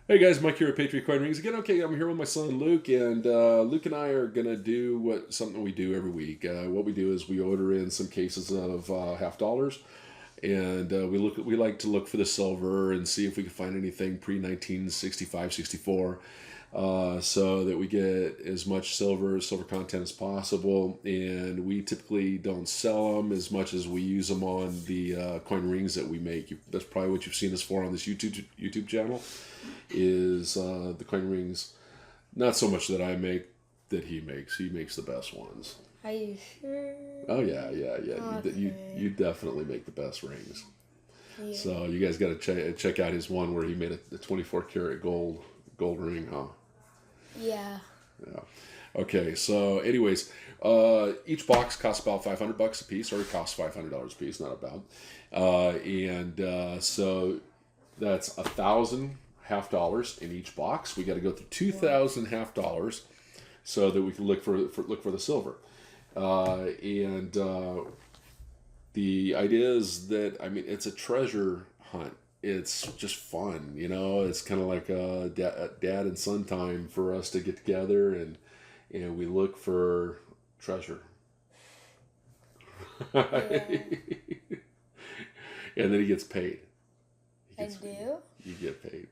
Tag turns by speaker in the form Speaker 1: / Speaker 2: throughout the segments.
Speaker 1: Hey guys, Mike here at Patriot Coin Rings again. Okay, I'm here with my son Luke, and Luke and I are gonna do something we do every week. What we do is we order in some cases of $half, and we like to look for the silver and see if we can find anything pre 1965, 64, so that we get as much silver content as possible. And we typically don't sell them as much as we use them on the coin rings that we make. That's probably what you've seen us for on this YouTube channel. Is the coin rings. Not so much that I make, that he makes. He makes the best ones.
Speaker 2: Are you sure?
Speaker 1: Oh yeah.
Speaker 2: Okay.
Speaker 1: You definitely make the best rings.
Speaker 2: Yeah.
Speaker 1: So you guys got to check out his one where he made a 24 karat gold ring, huh?
Speaker 2: Yeah.
Speaker 1: Yeah. Okay. So, anyways, each box costs about $500 a piece, or it costs $500 a piece, not about. So that's 1,000 $half in each box. We got to go through 2,000 $half so that we can look for the silver. The idea is that, I mean, it's a treasure hunt. It's just fun, you know. It's kind of like a dad and son time for us to get together and we look for treasure.
Speaker 2: Yeah.
Speaker 1: And then he gets paid.
Speaker 2: I do?
Speaker 1: You get paid.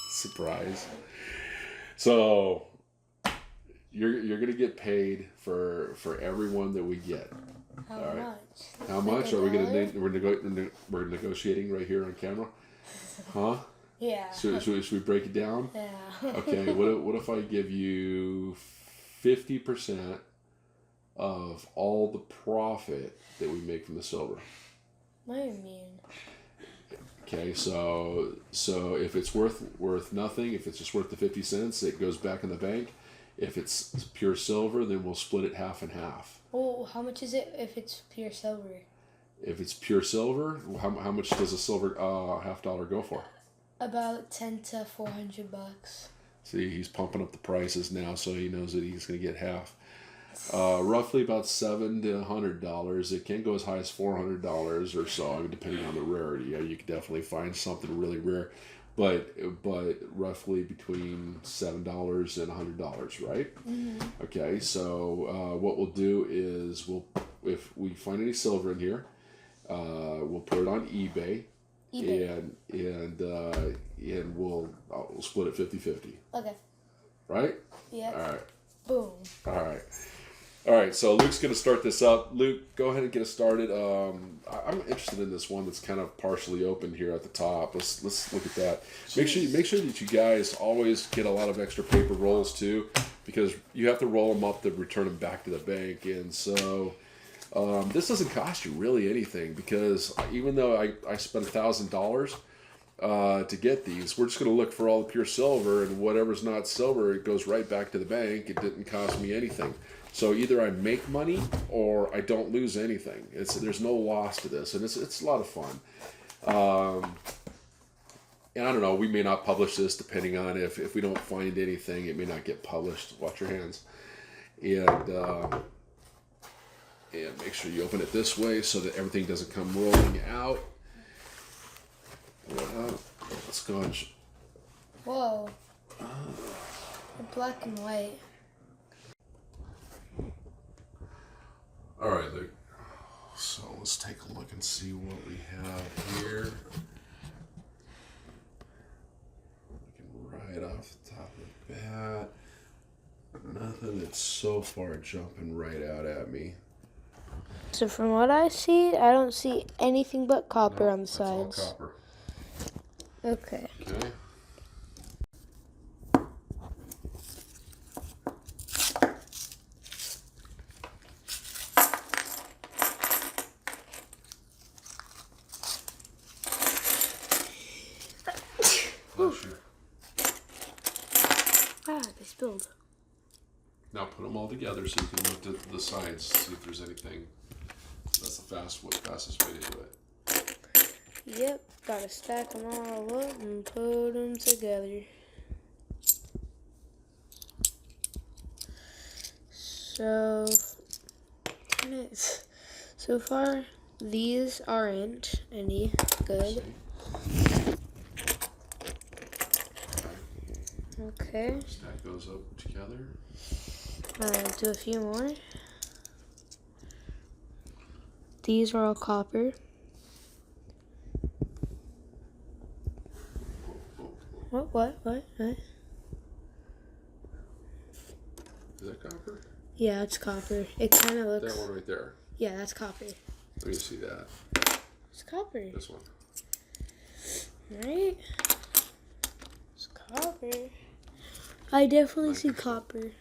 Speaker 1: Surprise. So you're gonna get paid for every one that we get.
Speaker 2: How
Speaker 1: All right.
Speaker 2: much?
Speaker 1: How much are we we're negotiating right here on camera? Huh?
Speaker 2: Yeah.
Speaker 1: Should we break it down?
Speaker 2: Yeah.
Speaker 1: Okay. What if I give you 50% of all the profit that we make from the silver?
Speaker 2: What do you mean?
Speaker 1: Okay, so if it's worth nothing, if it's just worth the 50 cents, it goes back in the bank. If it's pure silver, then we'll split it half and half.
Speaker 2: Oh, how much is it if it's pure silver?
Speaker 1: If it's pure silver, how much does a silver $half go for?
Speaker 2: About $10 to $400.
Speaker 1: See, he's pumping up the prices now, so he knows that he's going to get half. Roughly about $700 to $100. It can go as high as $400 or so, depending on the rarity. You can definitely find something really rare, but roughly between $7 and $100, right?
Speaker 2: Mm-hmm.
Speaker 1: Okay, so what we'll do is if we find any silver in here, we'll put it on eBay. And we'll split it 50-50.
Speaker 2: Okay.
Speaker 1: Right?
Speaker 2: Yeah.
Speaker 1: All right.
Speaker 2: Boom.
Speaker 1: All right, so Luke's going to start this up. Luke, go ahead and get us started. I'm interested in this one that's kind of partially open here at the top. Let's look at that. Make sure that you guys always get a lot of extra paper rolls too, because you have to roll them up to return them back to the bank. And so this doesn't cost you really anything, because even though I spent $1,000 to get these, we're just going to look for all the pure silver, and whatever's not silver, it goes right back to the bank. It didn't cost me anything. So either I make money or I don't lose anything. There's no loss to this, and it's a lot of fun. And I don't know, we may not publish this depending on if we don't find anything, it may not get published. Watch your hands. And make sure you open it this way so that everything doesn't come rolling out. Let's go and...
Speaker 2: Whoa. They're black and white.
Speaker 1: All right, Luke. So let's take a look and see what we have here. Looking right off the top of the bat. Nothing that's so far jumping right out at me.
Speaker 2: So from what I see, I don't see anything but copper on the sides.
Speaker 1: All copper.
Speaker 2: Okay.
Speaker 1: Okay.
Speaker 2: They spilled.
Speaker 1: Now put them all together so you can look at the sides, see if there's anything. That's the fastest way to do it.
Speaker 2: Yep, gotta stack them all up and put them together. So far, these aren't any good. Okay.
Speaker 1: Stack those up together.
Speaker 2: Do a few more. These are all copper. What?
Speaker 1: Is that copper?
Speaker 2: Yeah, it's copper. It kind of looks...
Speaker 1: That one right there.
Speaker 2: Yeah, that's copper.
Speaker 1: Let me see that.
Speaker 2: It's copper.
Speaker 1: This one.
Speaker 2: Right? It's copper. I definitely see copper.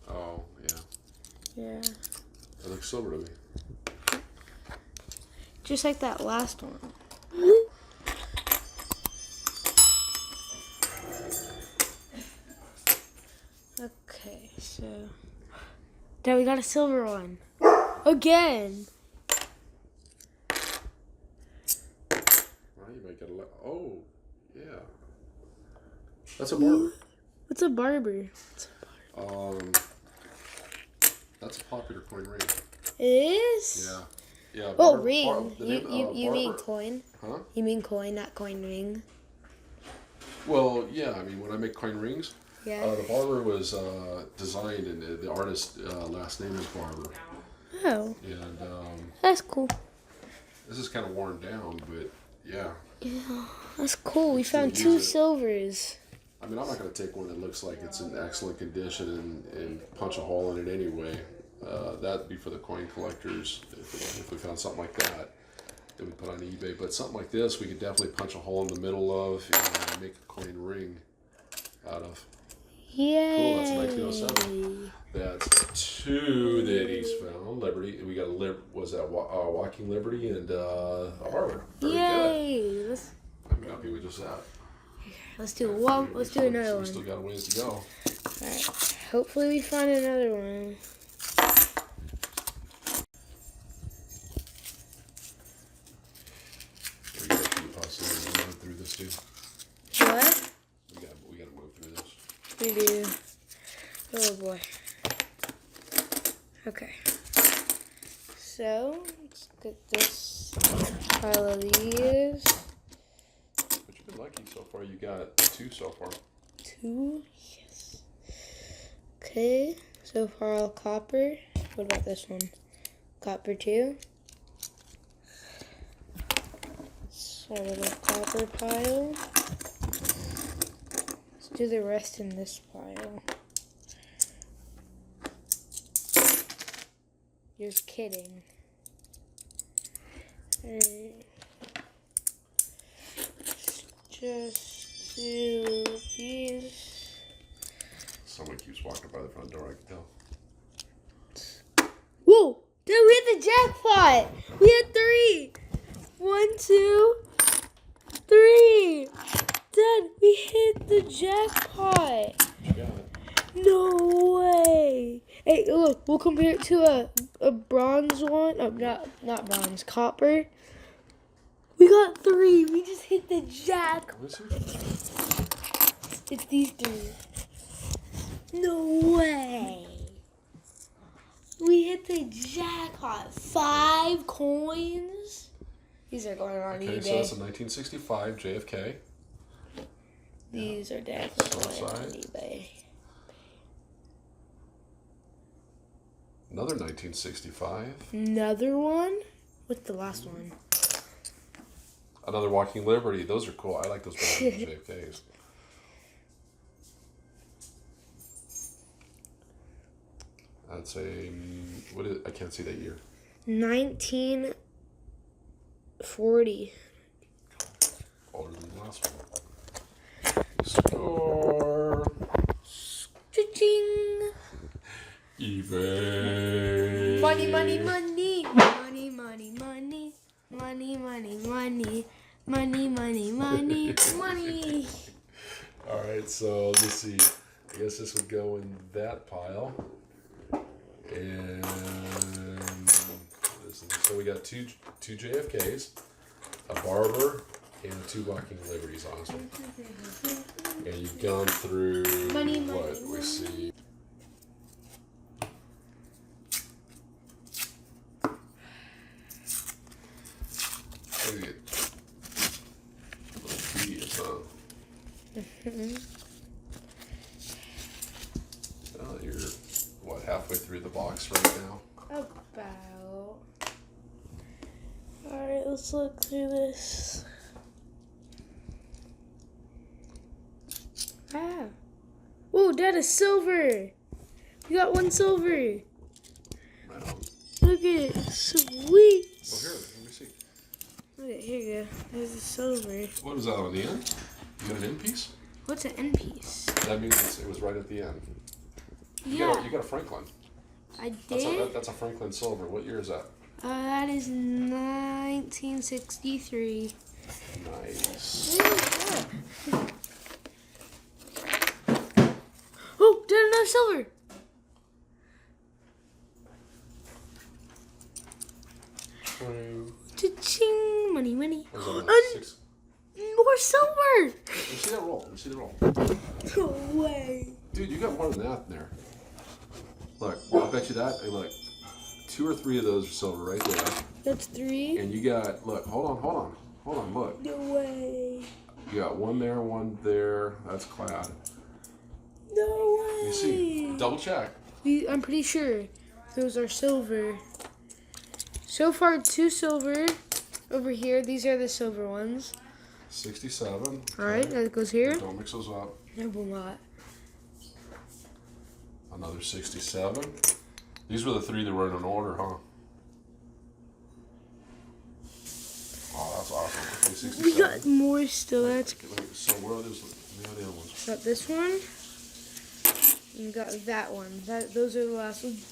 Speaker 1: Oh, yeah.
Speaker 2: Yeah.
Speaker 1: That looks silver to me.
Speaker 2: Just like that last one. Okay, so... Dad, we got a silver one. Again!
Speaker 1: Well, you might get a lot. Oh, yeah. That's a barber.
Speaker 2: What's a barber?
Speaker 1: That's a popular coin ring.
Speaker 2: It is?
Speaker 1: Yeah. Yeah.
Speaker 2: Oh, ring. You mean
Speaker 1: barber.
Speaker 2: coin?
Speaker 1: Huh?
Speaker 2: You mean coin, not coin ring?
Speaker 1: Well, yeah. I mean, when I make coin rings,
Speaker 2: Yeah.
Speaker 1: the barber was designed, and the artist's last name is Barber.
Speaker 2: Oh,
Speaker 1: And
Speaker 2: that's cool.
Speaker 1: this is kind of worn down, but yeah.
Speaker 2: Yeah, that's cool. We
Speaker 1: Still
Speaker 2: found
Speaker 1: use
Speaker 2: two
Speaker 1: it.
Speaker 2: silvers.
Speaker 1: I mean, I'm not going to take one that looks like it's in excellent condition and punch a hole in it anyway. That'd be for the coin collectors if we found something like that we put on eBay. But something like this, we could definitely punch a hole in the middle of and make a coin ring out of.
Speaker 2: Yay!
Speaker 1: Cool, that's 1907. That's two that he's found. Liberty, we got Walking Liberty and a Barber. Very
Speaker 2: Yay!
Speaker 1: good. I'm happy with just that.
Speaker 2: Let's do one. Let's do another
Speaker 1: We
Speaker 2: one.
Speaker 1: still got a ways to go.
Speaker 2: All right. Hopefully we find another one.
Speaker 1: We got to move through this too.
Speaker 2: What?
Speaker 1: We got to move through this.
Speaker 2: We do. Oh boy. Okay. So let's get this pile of these.
Speaker 1: But you've been lucky so far. You got two so far.
Speaker 2: Two. Yes. Okay. So far all copper. What about this one? Copper too. So a little copper pile. Let's do the rest in this pile. You're kidding. Alright. Just do these.
Speaker 1: Someone keeps walking by the front door, I can tell.
Speaker 2: Whoa! Dad, we hit the jackpot! We had 3! 1, 2, 3! Dad, we hit the jackpot!
Speaker 1: What you got?
Speaker 2: No way! Hey, look, we'll compare it to a bronze one. Oh, not bronze, copper. We got 3. We just hit the jack.
Speaker 1: Let me see.
Speaker 2: It's these 3. No way! We hit the jackpot. 5 coins? These are going on
Speaker 1: Okay,
Speaker 2: eBay.
Speaker 1: so that's a 1965 JFK.
Speaker 2: These are definitely
Speaker 1: South
Speaker 2: going on
Speaker 1: side.
Speaker 2: eBay.
Speaker 1: Another 1965.
Speaker 2: Another one? What's the last one?
Speaker 1: Another Walking Liberty. Those are cool. I like those JFKs. That's a what is? I can't see that year.
Speaker 2: 1940.
Speaker 1: Older than the last one. Score.
Speaker 2: Cha-ching!
Speaker 1: eBay.
Speaker 2: Money, money, money. Money, money, money. Money, money, money. Money, money, money. Money.
Speaker 1: All right, so let me see. I guess this would go in that pile. And so we got two JFKs, a Barber, and 2 Walking Liberties, honestly. And you've gone through
Speaker 2: Money,
Speaker 1: what?
Speaker 2: money,
Speaker 1: We
Speaker 2: money.
Speaker 1: see. Maybe a huh? You're, what, halfway through the box right now?
Speaker 2: About. Alright, let's look through this. Ah. Oh, that is silver. We got one silver.
Speaker 1: Right on.
Speaker 2: Look at it. Sweet.
Speaker 1: Oh, here, let me see.
Speaker 2: Look at, here you go. There's the silver.
Speaker 1: What was that on the end? You got an end piece?
Speaker 2: What's an end piece?
Speaker 1: That means it was right at the end.
Speaker 2: Yeah.
Speaker 1: You got a Franklin.
Speaker 2: I did?
Speaker 1: That's a Franklin silver. What year is that?
Speaker 2: That is 1963.
Speaker 1: Nice.
Speaker 2: Oh, there's another silver. Cha-ching. Money, money.
Speaker 1: Six.
Speaker 2: More silver.
Speaker 1: Let me see that roll. Let me see the roll.
Speaker 2: No way.
Speaker 1: Dude, you got more than that in there. Look, I bet you that. Hey, look, 2 or 3 of those are silver right there.
Speaker 2: That's 3.
Speaker 1: And you got, look, hold on, look.
Speaker 2: No way.
Speaker 1: You got 1 there, 1 there. That's clad.
Speaker 2: No way.
Speaker 1: You see, double check.
Speaker 2: I'm pretty sure those are silver. So far, 2 silver over here. These are the silver ones.
Speaker 1: 67.
Speaker 2: All right, that goes here.
Speaker 1: Don't mix those up.
Speaker 2: I will not.
Speaker 1: Another 67. These were the 3 that were in an order, huh? Oh, that's awesome. Okay, 67.
Speaker 2: We got more still. That's
Speaker 1: So where are those? Where are the other ones?
Speaker 2: got this one. And we got that one. Those are the last ones.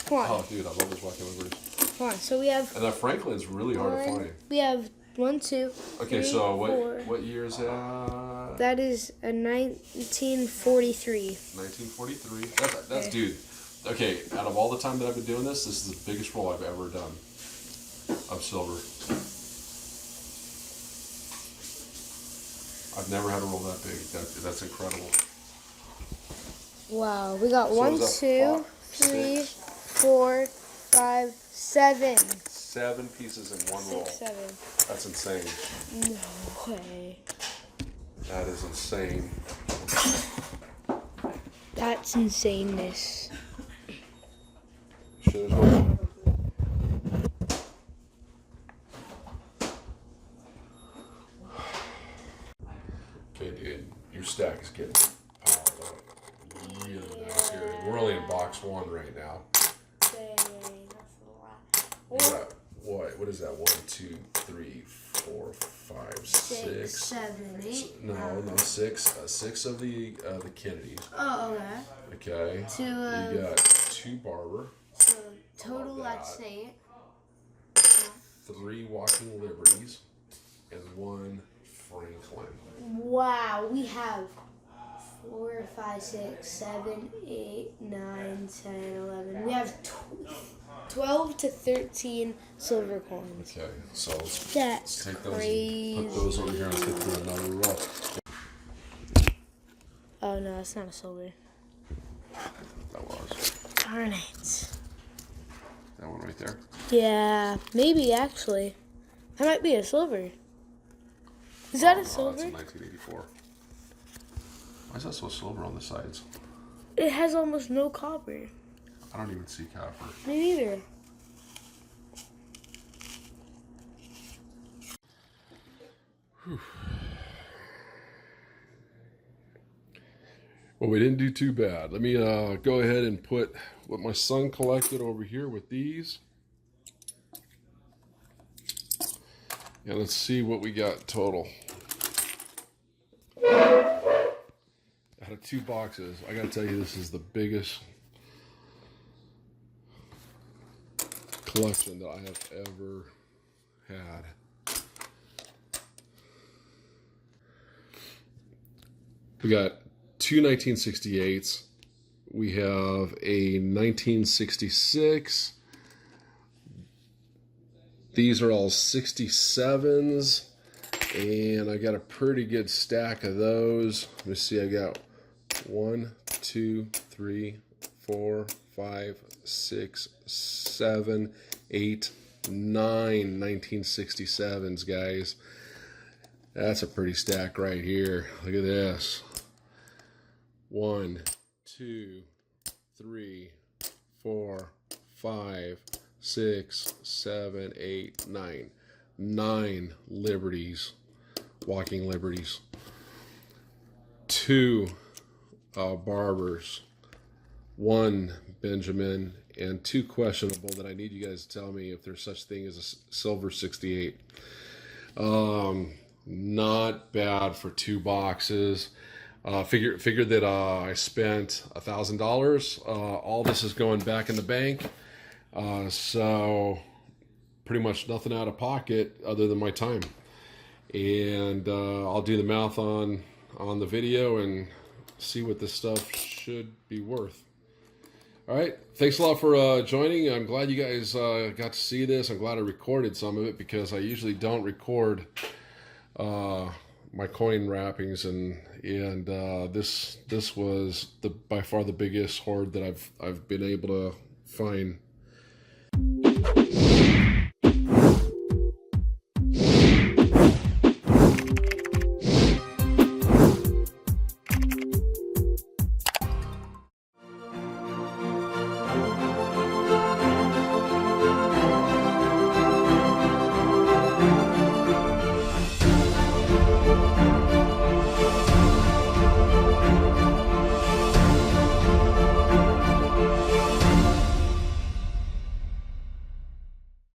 Speaker 2: Come on.
Speaker 1: Oh, dude, I love those Wacky Liberties.
Speaker 2: Come on. So we have.
Speaker 1: And that Franklin's really hard to find.
Speaker 2: We have 1, 2.
Speaker 1: Okay,
Speaker 2: 3,
Speaker 1: so
Speaker 2: 4.
Speaker 1: what year is that?
Speaker 2: That is a 1943.
Speaker 1: 1943. That's dude. Okay, out of all the time that I've been doing this is the biggest roll I've ever done of silver. I've never had a roll that big. That's incredible.
Speaker 2: Wow, we got
Speaker 1: So
Speaker 2: 1,
Speaker 1: is that
Speaker 2: 2, 3, 4, 5, 7.
Speaker 1: 7 pieces in one roll.
Speaker 2: 6, 7.
Speaker 1: That's insane.
Speaker 2: No way.
Speaker 1: That is insane.
Speaker 2: That's insaneness.
Speaker 1: Sure, there's one. Okay, dude, your stack is getting piled up really nice here. We're only in box 1 right now. You got what is that? 1, 2, 3, 4, 5, 6,
Speaker 2: 7, 8.
Speaker 1: No, 6. 6 of the Kennedys.
Speaker 2: Oh, okay.
Speaker 1: Okay.
Speaker 2: 2 of.
Speaker 1: You got 2 Barber.
Speaker 2: So total, let's say
Speaker 1: 3 Walking Liberties, and 1 Franklin.
Speaker 2: Wow, we have 4, 5, 6, 7, 8, 9, 10, 11. We have 12 to 13 silver coins.
Speaker 1: Okay, so let's
Speaker 2: That's
Speaker 1: take those
Speaker 2: crazy.
Speaker 1: and put those over here and let's get through another row.
Speaker 2: Oh no, it's not a silver.
Speaker 1: That was.
Speaker 2: Darn it.
Speaker 1: That one right there.
Speaker 2: Yeah, maybe actually. That might be a silver. Is that a
Speaker 1: That's
Speaker 2: silver?
Speaker 1: in 1984. Why is that so silver on the sides?
Speaker 2: It has almost no copper.
Speaker 1: I don't even see copper.
Speaker 2: Me neither.
Speaker 1: Well, we didn't do too bad. Let me go ahead and put what my son collected over here with these. And let's see what we got total. Out of 2 boxes, I gotta tell you, this is the biggest collection that I have ever had. We got 2 1968s. We have a 1966. These are all 67s. And I got a pretty good stack of those. Let me see, I got 1, 2, 3, 4, 5, 6, 7, 8, 9 1967s, guys. That's a pretty stack right here. Look at this. 1, 2, 3, 4, 5, 6, 7, 8, 9. 9 Liberties, walking Liberties. 2 Barbers. 1 Benjamin, and 2 questionable that I need you guys to tell me if there's such thing as a silver 68. Not bad for 2 boxes. Figure that I spent $1,000. All this is going back in the bank, so pretty much nothing out of pocket other than my time. And I'll do the math on the video and see what this stuff should be worth. All right, thanks a lot for joining. I'm glad you guys got to see this. I'm glad I recorded some of it because I usually don't record my coin wrappings, and this was by far the biggest hoard that I've been able to find.